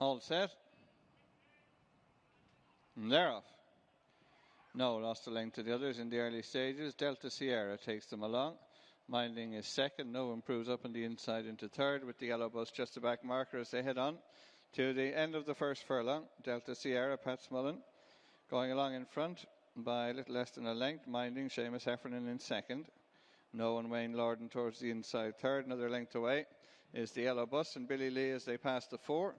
All set. And they're off. No, lost a length to the others in the early stages. Delta Sierra takes them along. Minding is second. No improves up on the inside into third with the yellow bus just a back marker as they head on to the end of the first furlong. Delta Sierra, Pat Smullen, going along in front by a little less than a length. Minding, Seamus Heffernan in second. No and Wayne Lorden towards the inside third. Another length away is the yellow bus and Billy Lee as they pass the 4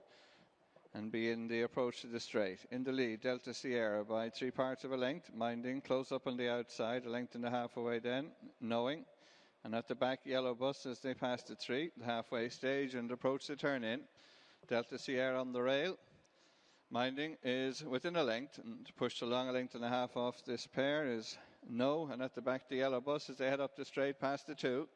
and begin the approach to the straight. In the lead, Delta Sierra by 3 parts of a length. Minding close up on the outside, a length and a half away then, Knowing. And at the back, yellow bus as they pass the 3, the halfway stage and approach the turn in. Delta Sierra on the rail. Minding is within a length and pushed along a length and a half off this pair is No. And at the back, the yellow bus as they head up the straight past the 2.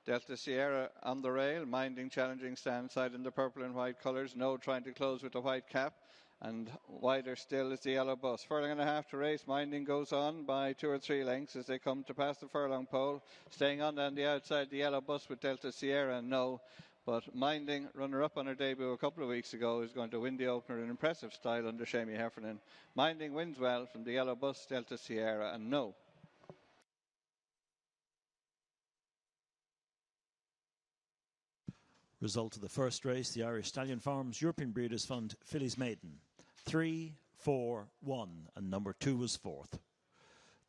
Delta Sierra on the rail, Minding challenging stand side in the purple and white colours. No trying to close with the white cap. And wider still is the yellow bus. Furlong and a half to race. Minding goes on by 2 or 3 lengths as they come to pass the furlong pole. Staying on the outside, the yellow bus with Delta Sierra and No. But Minding, runner-up on her debut a couple of weeks ago, is going to win the opener in impressive style under Seamus Heffernan. Minding wins well from the yellow bus, Delta Sierra and No. Result of the first race, the Irish Stallion Farms European Breeders' Fund Fillies Maiden. 3, 4, 1, and number 2 was 4th.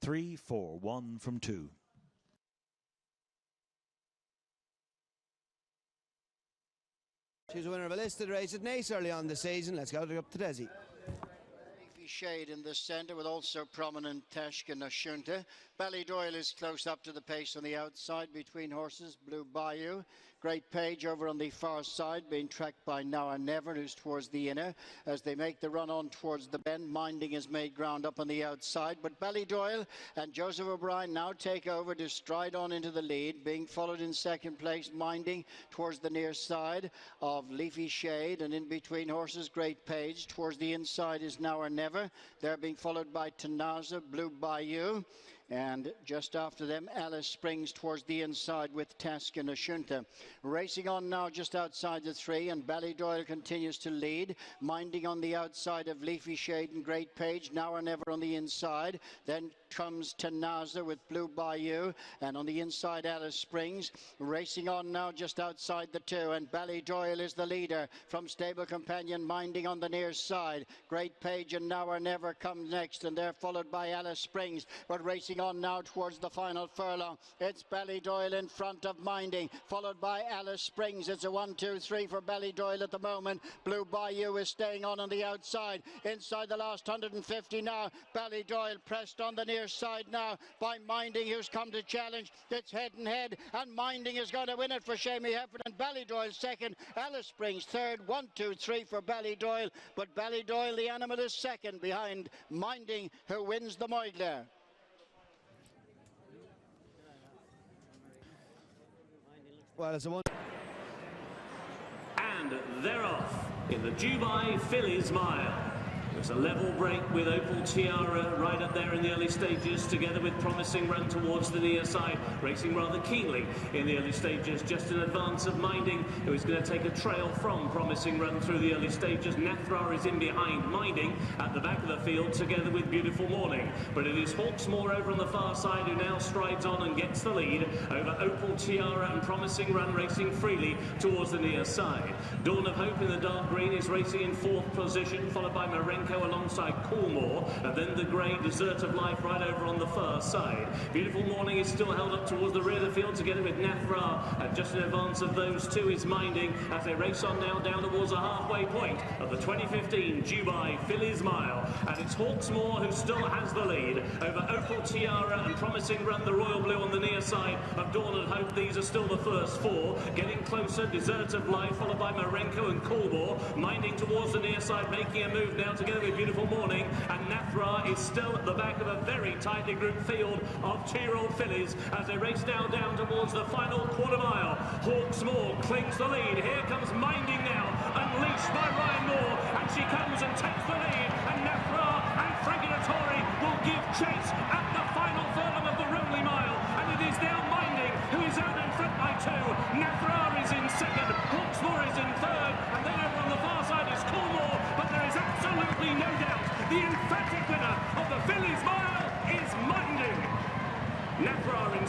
3, 4, 1 from 2. She's a winner of a listed race at Naas early on the season. Let's go up to Desi. Leafy shade in the centre with also prominent Tashka Nashunta. Ballydoyle is close up to the pace on the outside between horses. Blue Bayou. Great Page over on the far side being tracked by Now or Never, who's towards the inner as they make the run on towards the bend. Minding has made ground up on the outside, but Ballydoyle and Joseph O'Brien now take over to stride on into the lead, being followed in second place Minding towards the near side of Leafy Shade, and in between horses Great Page. Towards the inside is Now or Never. They're being followed by Tanaza, Blue Bayou. And just after them, Alice Springs towards the inside with Task and Ashunta. Racing on now just outside the 3, and Ballydoyle continues to lead. Minding on the outside of Leafy Shade and Great Page. Now or Never on the inside. Then comes Tanaza with Blue Bayou, and on the inside Alice Springs. Racing on now just outside the 2, and Ballydoyle is the leader from stable companion Minding on the near side. Great Page and Now or Never come next, and they're followed by Alice Springs. But racing on now towards the final furlong, it's Ballydoyle in front of Minding, followed by Alice Springs. It's a 1, 2, 3 for Ballydoyle at the moment. Blue Bayou is staying on the outside. Inside the last 150 now, Ballydoyle pressed on the near side now by Minding, who's come to challenge. It's head and head, and Minding is going to win it for Seamus Heffernan. Ballydoyle second, Alice Springs third. 1, 2, 3 for Ballydoyle, but Ballydoyle the animal is second behind Minding, who wins the Moyglare. Well, it's a one. And they're off in the Dubai Fillies Mile. There's a level break with Opal Tiara right up there in the early stages, together with Promising Run towards the near side, racing rather keenly in the early stages, just in advance of Minding, who is going to take a trail from Promising Run through the early stages. Nathra is in behind Minding at the back of the field, together with Beautiful Morning. But it is Hawksmoor over on the far side who now strides on and gets the lead over Opal Tiara and Promising Run, racing freely towards the near side. Dawn of Hope in the dark green is racing in 4th position, followed by Marenko alongside Coolmore, and then the grey Desert of Life right over on the far side. Beautiful Morning is still held up towards the rear of the field, together with Nathra, and just in advance of those two is Minding as they race on now down towards the halfway point of the 2015 Dubai Fillies Mile. And it's Hawksmoor who still has the lead over Opal Tiara and Promising Run, the Royal Blue on the near side of Dawn of Hope. These are still the first 4. Getting closer, Desert of Life, followed by Marenko and Coolmore. Minding towards the near side, making a move now together with Beautiful Morning, and Nathra is still at the back of a very tightly grouped field of 2-year-old fillies as they race now down towards the final quarter mile. Hawksmoor clings the lead. Here comes Minding now, unleashed by Ryan Moore, and she comes and takes the lead, and Nathra and Frankie Dettori will give chase at the final furlong of the Rowley Mile, and it is now Minding who is out in front by 2. Nathra is in second, Hawksmoor is in third, and then over on the far side is Coolmore.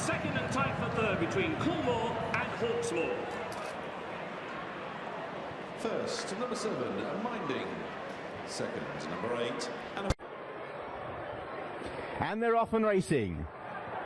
second and tight for third between Coolmore and Hawksmoor. First, number 7, Minding. Second, number 8. And they're off and racing.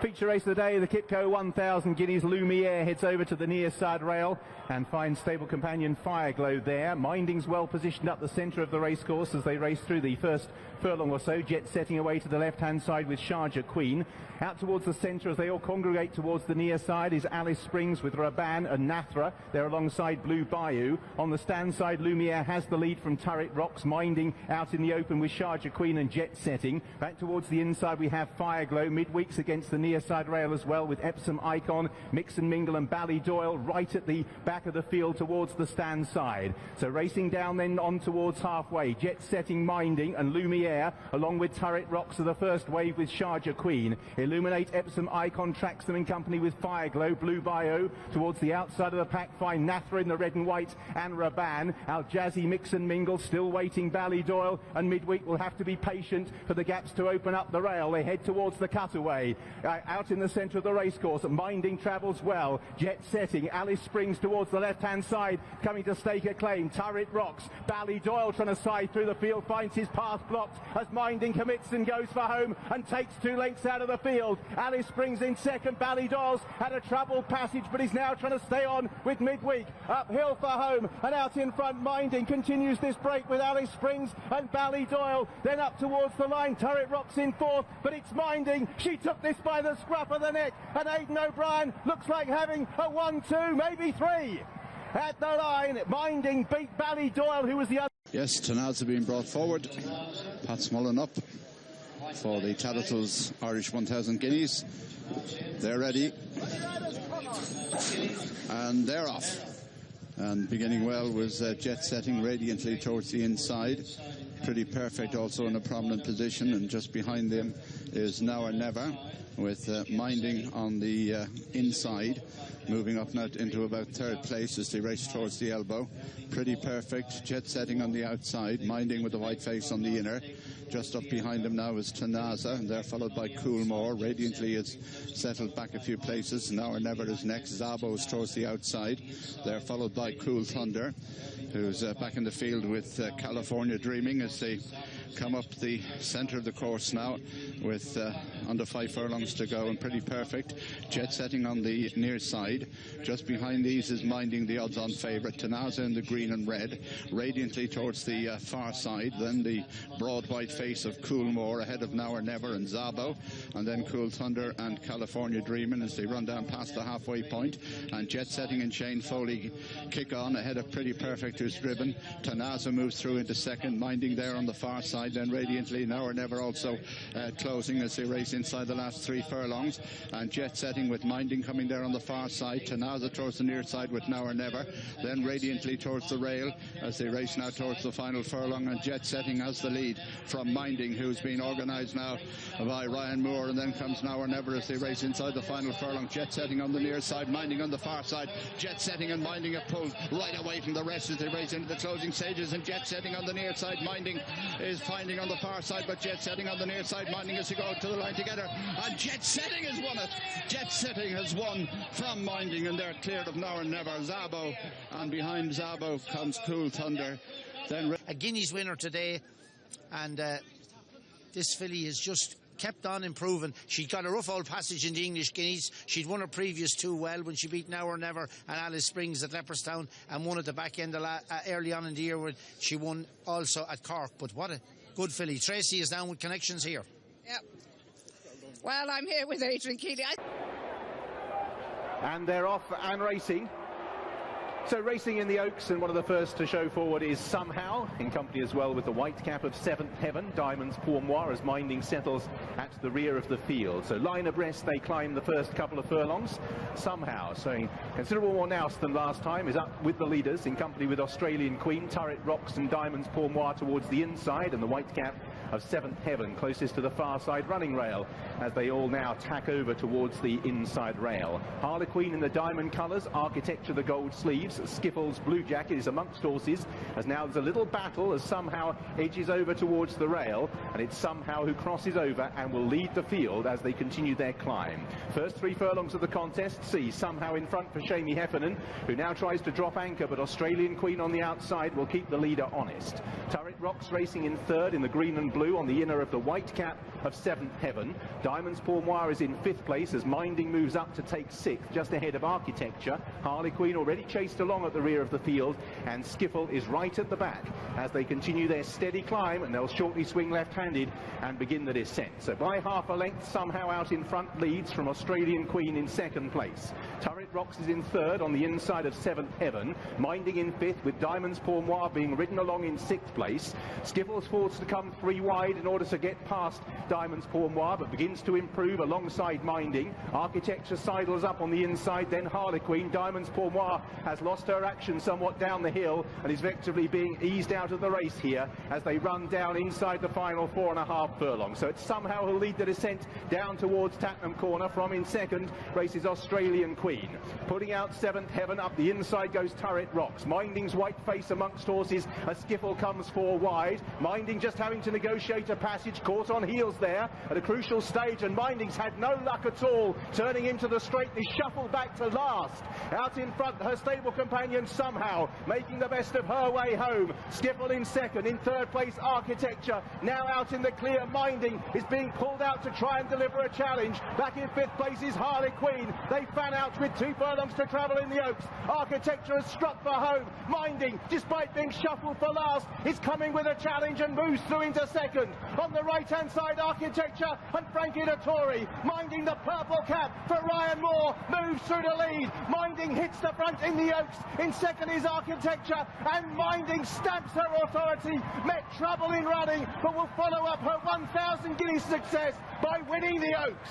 Feature race of the day, the Kitco 1000 Guineas Lumiere heads over to the near side rail and finds stable companion Fireglow there. Minding's well positioned up the centre of the racecourse as they race through the first furlong or so. Jet setting away to the left-hand side with Sharjah Queen. Out towards the centre as they all congregate towards the near side is Alice Springs with Raban and Nathra. They're alongside Blue Bayou. On the stand side, Lumiere has the lead from Turret Rocks. Minding out in the open with Sharjah Queen and Jet setting. Back towards the inside we have Fireglow. Midweeks against the near side rail as well with Epsom Icon, Mix and Mingle and Ballydoyle right at the back of the field towards the stand side. So racing down then on towards halfway. Jet setting Minding and Lumiere along with Turret Rocks are the first wave with Sharjah Queen. Illuminate Epsom Icon tracks them in company with Fireglow. Blue Bayou towards the outside of the pack find Nathra in the red and white and Raban. Al Jazzy, Mix and Mingle still waiting Ballydoyle, and Midweek will have to be patient for the gaps to open up the rail. They head towards the cutaway. Out in the centre of the racecourse, Minding travels well. Jet setting, Alice Springs towards the left-hand side, coming to stake a claim. Turret Rocks, Ballydoyle trying to side through the field, finds his path blocked as Minding commits and goes for home and takes 2 lengths out of the field. Alice Springs in second. Ballydoyle's had a troubled passage, but he's now trying to stay on with Midweek. Uphill for home, and out in front, Minding continues this break with Alice Springs and Ballydoyle. Then up towards the line, Turret Rocks in fourth, but it's Minding. She took this by the scruff of the neck, and Aidan O'Brien looks like having a 1-2, maybe 3. At the line, Minding beat Ballydoyle, who was the other. Yes, Tanaz are being brought forward. Pat Mullen up for the Tattersalls Irish 1000 Guineas. They're ready. And they're off. And beginning well was Jet setting radiantly towards the inside. Pretty perfect also in a prominent position, and just behind them is Now or Never with Minding on the inside, moving up now into about third place as they race towards the elbow. Pretty perfect. Jet setting on the outside, Minding with the white face on the inner. Just up behind them now is Tanaza, and they're followed by Coolmore. Radiantly is settled back a few places. Now or Never is next. Zabo's towards the outside. They're followed by Cool Thunder, who's back in the field with California Dreaming as they come up the centre of the course now with under 5 furlongs to go, and pretty perfect. Jet setting on the near side. Just behind these is Minding, the odds-on favourite. Tanaza in the green and red, radiantly towards the far side. Then the broad white face of Coolmore ahead of Now or Never and Zabo, and then Cool Thunder and California Dreamin' as they run down past the halfway point. And Jet setting and Shane Foley kick on ahead of Pretty Perfect, who's driven. Tanaza moves through into second, Minding there on the far side. Then radiantly Now or Never also closing as they race inside the last 3 furlongs. And Jet setting with Minding coming there on the far side. Tanaza towards the near side with Now or Never. Then radiantly towards the rail as they race now towards the final furlong. And Jet setting has the lead from Minding, who's been organised now by Ryan Moore. And then comes Now or Never as they race inside the final furlong. Jet setting on the near side, Minding on the far side. Jet setting and Minding are pulled right away from the rest as they race into the closing stages. And Jet setting on the near side, Minding is finding on the far side, but Jet setting on the near side, Minding as they go to the line together. And Jet setting has won it. Jet setting has won from Minding, and they're cleared of Now or Never. Zabo, and behind Zabo comes Cool Thunder. Then a Guineas winner today, and this filly has just kept on improving. She'd got a rough old passage in the English Guineas. She'd won her previous 2 well when she beat Now or Never and Alice Springs at Leopardstown, and won at the back end early on in the year when she won also at Cork. But what a good filly. Tracy is down with connections here. Yeah. Well, I'm here with Adrian Keeley. And they're off and racing. So racing in the Oaks, and one of the first to show forward is Somehow, in company as well with the white cap of 7th Heaven, Diamonds Pourmoire, as Minding settles at the rear of the field. So line abreast they climb the first couple of furlongs. Somehow, showing considerable more nous than last time, is up with the leaders in company with Australian Queen, Turret Rocks and Diamonds Pourmoire towards the inside, and the white cap of 7th Heaven closest to the far side running rail as they all now tack over towards the inside rail. Harlequin in the diamond colours, Architecture the gold sleeves. Stakes. Skiffle's Blue Jacket is amongst horses, as now there's a little battle as somehow edges over towards the rail, and it's somehow who crosses over and will lead the field as they continue their climb. First 3 furlongs of the contest see somehow in front for Shamey Heffernan, who now tries to drop anchor, but Australian Queen on the outside will keep the leader honest. Turret Rocks racing in third in the green and blue on the inner of the white cap of 7th Heaven. Diamonds Pourmoire is in 5th place as Minding moves up to take 6th, just ahead of Architecture. Harley Queen already chased along at the rear of the field, and Skiffle is right at the back as they continue their steady climb, and they'll shortly swing left-handed and begin the descent. So by half a length, somehow out in front leads from Australian Queen in 2nd place. Turret Rocks is in 3rd on the inside of 7th Heaven. Minding in 5th, with Diamonds Pourmoire being ridden along in 6th place. Skiffle's forced to come 3 wide in order to get past Diamonds Pourmoire, but begins to improve alongside Minding. Architecture sidles up on the inside, then Harlequin. Diamonds Pourmoire has lost her action somewhat down the hill and is effectively being eased out of the race here as they run down inside the final 4.5 furlongs. So it's somehow who'll lead the descent down towards Tattenham Corner. From in 2nd races Australian Queen. Putting out 7th Heaven, up the inside goes Turret Rocks. Minding's white face amongst horses as Skiffle comes 4 wide. Minding just having to negotiate a passage, caught on heels there at a crucial stage, and Minding's had no luck at all. Turning into the straight, is shuffled back to last. Out in front, her stable companion somehow making the best of her way home. Skiffle in 2nd, in 3rd place Architecture. Now out in the clear, Minding is being pulled out to try and deliver a challenge. Back in 5th place is Harley Queen. They fan out with 2 furlongs to travel in the Oaks. Architecture has struck for home. Minding, despite being shuffled for last, is coming with a challenge and moves through into 2nd. On the right-hand side, Architecture and Frankie Dettori. Minding, the purple cap for Ryan Moore, moves through the lead. Minding hits the front in the Oaks. In 2nd is Architecture, and Minding stamps her authority. Met trouble in running, but will follow up her 1,000 guineas success by winning the Oaks.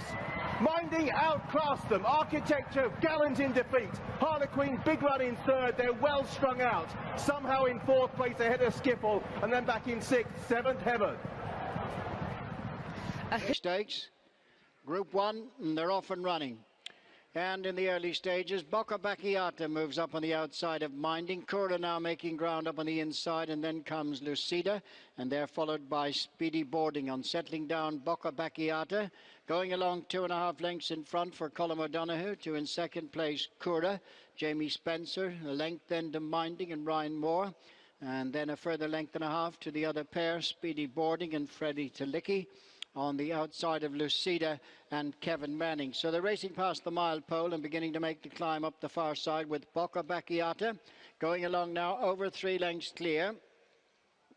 Minding outclassed them. Architecture gallant in defeat. Harlequin big run in 3rd. They're well strung out. Somehow in 4th place ahead of Skiffle, and then back in 6th, 7th Heaven. Stakes, Group 1, and they're off and running. And in the early stages, Bocca Bacchiata moves up on the outside of Minding. Cura now making ground up on the inside, and then comes Lucida, and they're followed by Speedy Boarding. On settling down, Bocca Bacchiata going along 2.5 lengths in front for Colm O'Donoghue. To in 2nd place, Cura. Jamie Spencer, a length then to Minding and Ryan Moore, and then a further length and a half to the other pair, Speedy Boarding and Freddie Talicki. On the outside of Lucida and Kevin Manning. So they're racing past the mile pole and beginning to make the climb up the far side, with Bocca Bacchiata going along now over 3 lengths clear.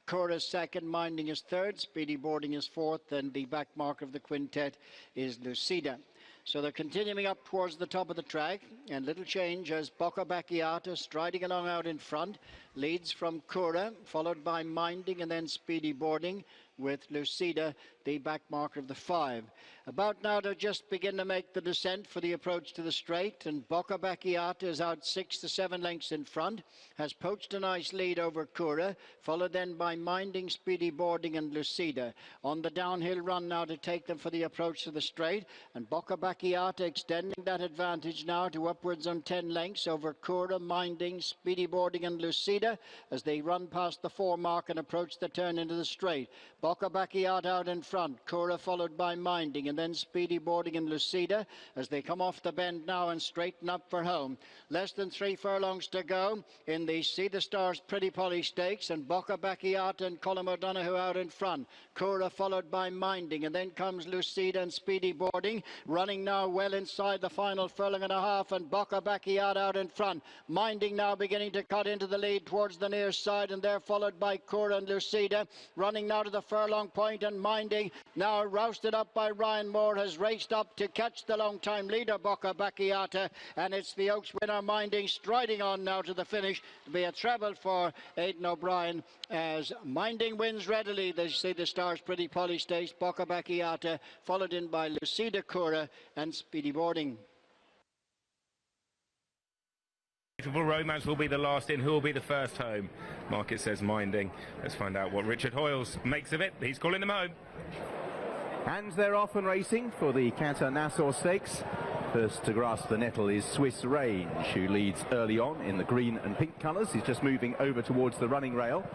Cura's 2nd, Minding is 3rd, Speedy Boarding is 4th, and the back mark of the quintet is Lucida. So they're continuing up towards the top of the track, and little change as Bocca Bacchiata striding along out in front, leads from Cura, followed by Minding and then Speedy Boarding, with Lucida the back marker of the 5. About now to just begin to make the descent for the approach to the straight, and Bocca Bacchiata is out 6 to 7 lengths in front, has poached a nice lead over Cura, followed then by Minding, Speedy Boarding and Lucida. On the downhill run now to take them for the approach to the straight, and Bocca Bacchiata extending that advantage now to upwards on 10 lengths over Cura, Minding, Speedy Boarding and Lucida as they run past the 4 mark and approach the turn into the straight. Bocca Bacchiata out in front, Cura followed by Minding and then Speedy Boarding and Lucida as they come off the bend now and straighten up for home. Less than 3 furlongs to go in the See the Stars Pretty Polly Stakes, and Bocca Bacchiata and Colm O'Donoghue out in front. Cura followed by Minding, and then comes Lucida and Speedy Boarding, running now well inside the final furlong and a half, and Bocca Bacchiata out in front. Minding now beginning to cut into the lead towards the near side, and they're followed by Cura and Lucida, running now to the furlong point, and Minding now rousted up by Ryan Moore has raced up to catch the long time leader Bocca Bacchiata, and it's the Oaks winner Minding striding on now to the finish to be a treble for Aidan O'Brien as Minding wins readily. They See the Stars Pretty Polly Stakes, Bocca Bacchiata followed in by Lucida, Cura and Speedy Boarding. Beautiful Romance will be the last in. Who will be the first home? Market says Minding. Let's find out what Richard Hoyles makes of it. He's calling them home. And they're off and racing for the Qatar Nassau Stakes. First to grasp the nettle is Swiss Range, who leads early on in the green and pink colours. He's just moving over towards the running rail.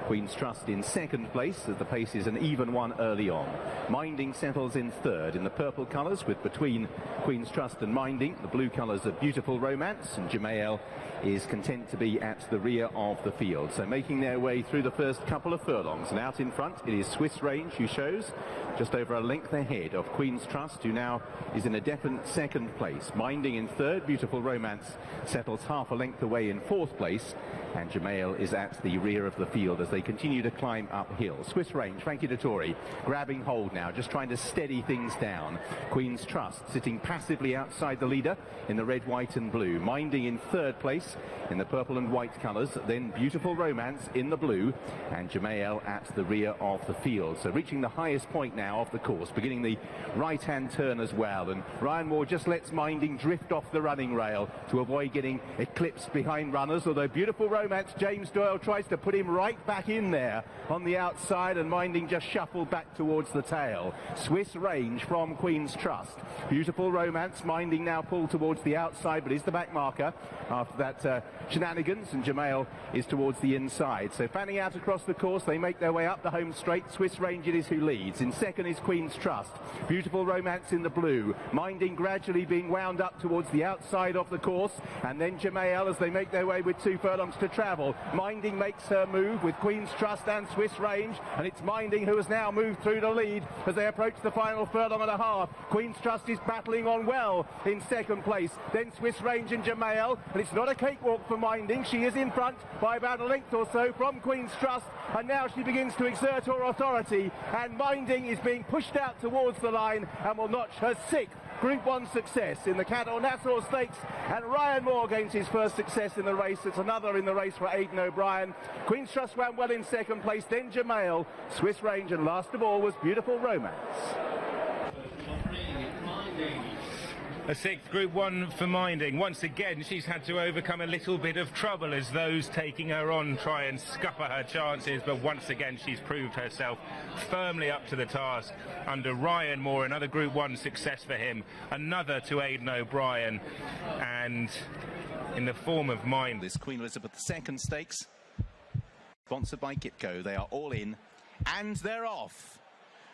Queen's Trust in second place, as the pace is an even one early on. Minding settles in third in the purple colours, with between Queen's Trust and Minding the blue colours of Beautiful Romance, and Jamael is content to be at the rear of the field. So making their way through the first couple of furlongs, and out in front it is Swiss Range, who shows just over a length ahead of Queen's Trust, who now is in a definite second place. Minding in third, Beautiful Romance settles half a length away in fourth place, and Jamael is at the rear of the field as they continue to climb uphill. Swiss Range, Frankie Dettori, grabbing hold now, just trying to steady things down. Queen's Trust sitting passively outside the leader in the red, white and blue. Minding in third place in the purple and white colours, then Beautiful Romance in the blue, and Jamael at the rear of the field. So reaching the highest point now of the course, beginning the right-hand turn as well, and Ryan Moore just lets Minding drift off the running rail to avoid getting eclipsed behind runners, although Beautiful Romance, James Doyle tries to put him right back in there on the outside, and Minding just shuffled back towards the tail. Swiss Range from Queen's Trust. Beautiful Romance, Minding now pulled towards the outside, but is the back marker after that shenanigans, and Jamael is towards the inside. So fanning out across the course, they make their way up the home straight. Swiss Range it is who leads. In second is Queen's Trust. Beautiful Romance in the blue. Minding gradually being wound up towards the outside of the course, and then Jamael as they make their way with 2 furlongs to travel. Minding makes her move with Queen's Trust and Swiss Range, and it's Minding who has now moved through the lead as they approach the final furlong and a half. Queen's Trust is battling on well in second place, then Swiss Range and Jamael, and it's not a cakewalk for Minding. She is in front by about a length or so from Queen's Trust, and now she begins to exert her authority, and Minding is being pushed out towards the line and will notch her 6th Group 1 success in the Cattle Nassau Stakes, and Ryan Moore gains his first success in the race. It's another in the race for Aidan O'Brien. Queen's Trust ran well in second place, then Jamael, Swiss Range, and last of all was Beautiful Romance. A 6th Group 1 for Minding. Once again, she's had to overcome a little bit of trouble as those taking her on try and scupper her chances, but once again she's proved herself firmly up to the task under Ryan Moore. Another Group 1 success for him, another to Aidan O'Brien, and in the form of Minding. This Queen Elizabeth II Stakes, sponsored by Gitco. They are all in, and they're off.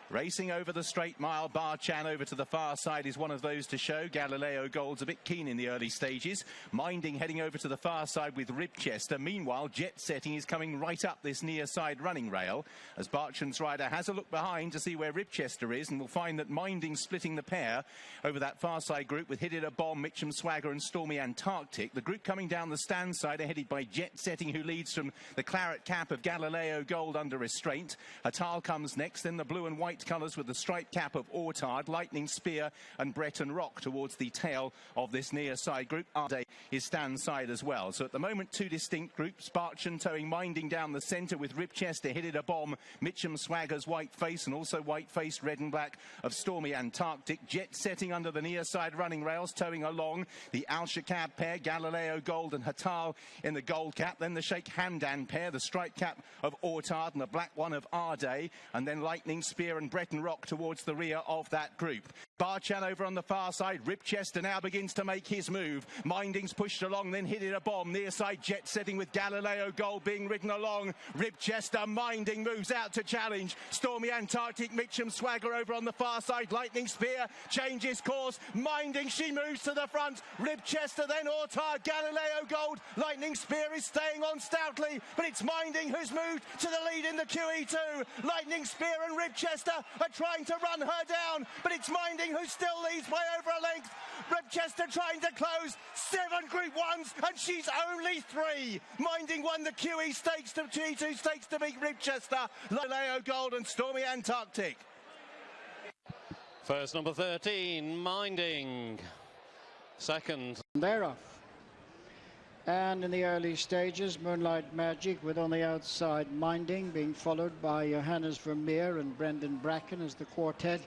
Racing over the straight mile, Barchan over to the far side is one of those to show. Galileo Gold's a bit keen in the early stages. Minding heading over to the far side with Ribchester. Meanwhile, Jet Setting is coming right up this near side running rail as Barchan's rider has a look behind to see where Ribchester is, and will find that Minding splitting the pair over that far side group with Hit It a Bomb, Mitcham Swagger and Stormy Antarctic. The group coming down the stand side are headed by Jet Setting, who leads from the claret cap of Galileo Gold under restraint. Hatal comes next, then the blue and white colours with the striped cap of Ortard, Lightning Spear and Breton Rock towards the tail of this near side group. Arday is stand side as well. So at the moment 2 distinct groups. Barchan towing Minding down the centre with Ribchester, Hit It a Bomb, Mitcham Swagger's White Face, and also White Face Red and Black of Stormy Antarctic. Jet Setting under the near side running rails, towing along the Al Shakab pair, Galileo Gold and Hatal in the gold cap. Then the Sheikh Hamdan pair, the striped cap of Ortard and the black one of Arday, and then Lightning Spear and Breton Rock towards the rear of that group. Barchan over on the far side. Ribchester now begins to make his move. Minding's pushed along, then Hit It a Bomb. Near side Jet Setting with Galileo Gold being ridden along. Ribchester, Minding moves out to challenge. Stormy Antarctic, Mitcham Swagger over on the far side. Lightning Spear changes course. Minding, she moves to the front. Ribchester, then Ortard, Galileo Gold. Lightning Spear is staying on stoutly, but it's Minding who's moved to the lead in the QE2. Lightning Spear and Ribchester are trying to run her down, but it's Minding who still leads by over a length. Ribchester trying to close 7 Group 1s, and she's only 3. Minding won the QE Stakes to G2 Stakes to beat Ribchester, Leo Gold and Stormy Antarctic. First number 13, Minding. Second. They're off. And in the early stages, Moonlight Magic with on the outside Minding, being followed by Johannes Vermeer and Brendan Bracken as the quartet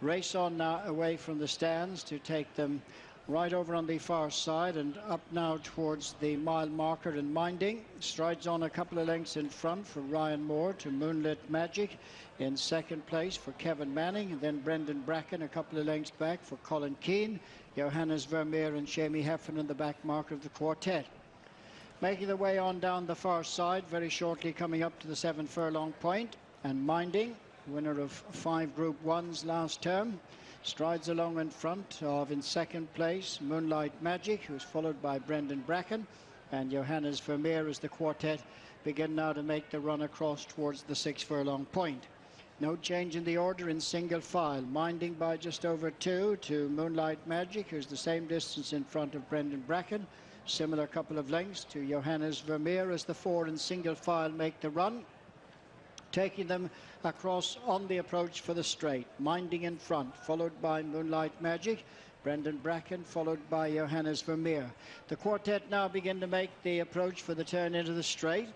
race on now away from the stands to take them right over on the far side and up now towards the mile marker. And Minding strides on a couple of lengths in front for Ryan Moore to Moonlit Magic. In second place for Kevin Manning, and then Brendan Bracken a couple of lengths back for Colin Keane. Johannes Vermeer and Jamie Heffern in the back marker of the quartet. Making their way on down the far side, very shortly coming up to the 7 furlong point, and Minding, winner of 5 Group 1s last term, strides along in front of, in second place, Moonlight Magic, who's followed by Brendan Bracken, and Johannes Vermeer as the quartet begin now to make the run across towards the 6 furlong point. No change in the order in single file. Minding by just over 2 to Moonlight Magic, who's the same distance in front of Brendan Bracken. Similar couple of lengths to Johannes Vermeer as the 4 in single file make the run. Taking them across on the approach for the straight. Minding in front, followed by Moonlight Magic. Brendan Bracken, followed by Johannes Vermeer. The quartet now begin to make the approach for the turn into the straight.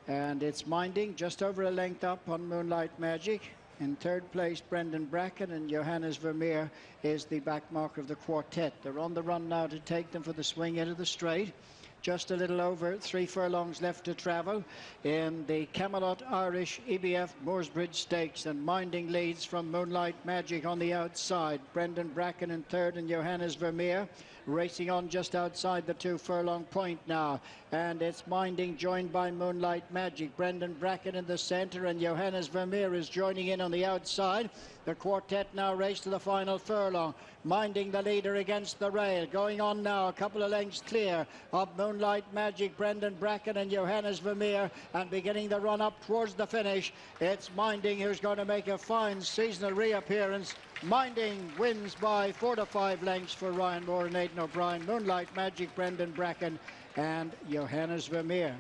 And it's Minding just over a length up on Moonlight Magic. In third place, Brendan Bracken, and Johannes Vermeer is the back marker of the quartet. They're on the run now to take them for the swing into the straight. Just a little over 3 furlongs left to travel in the Camelot Irish EBF Mooresbridge Stakes, and Minding leads from Moonlight Magic on the outside. Brendan Bracken in third and Johannes Vermeer racing on just outside the 2 furlong point now, and it's Minding joined by Moonlight Magic. Brendan Bracken in the centre, and Johannes Vermeer is joining in on the outside. The quartet now race to the final furlong. Minding the leader against the rail. Going on now, a couple of lengths clear of Moonlight Magic, Brendan Bracken and Johannes Vermeer, and beginning the run up towards the finish. It's Minding who's going to make a fine seasonal reappearance. Minding wins by 4 to 5 lengths for Ryan Moore and Aidan O'Brien. Moonlight Magic, Brendan Bracken and Johannes Vermeer.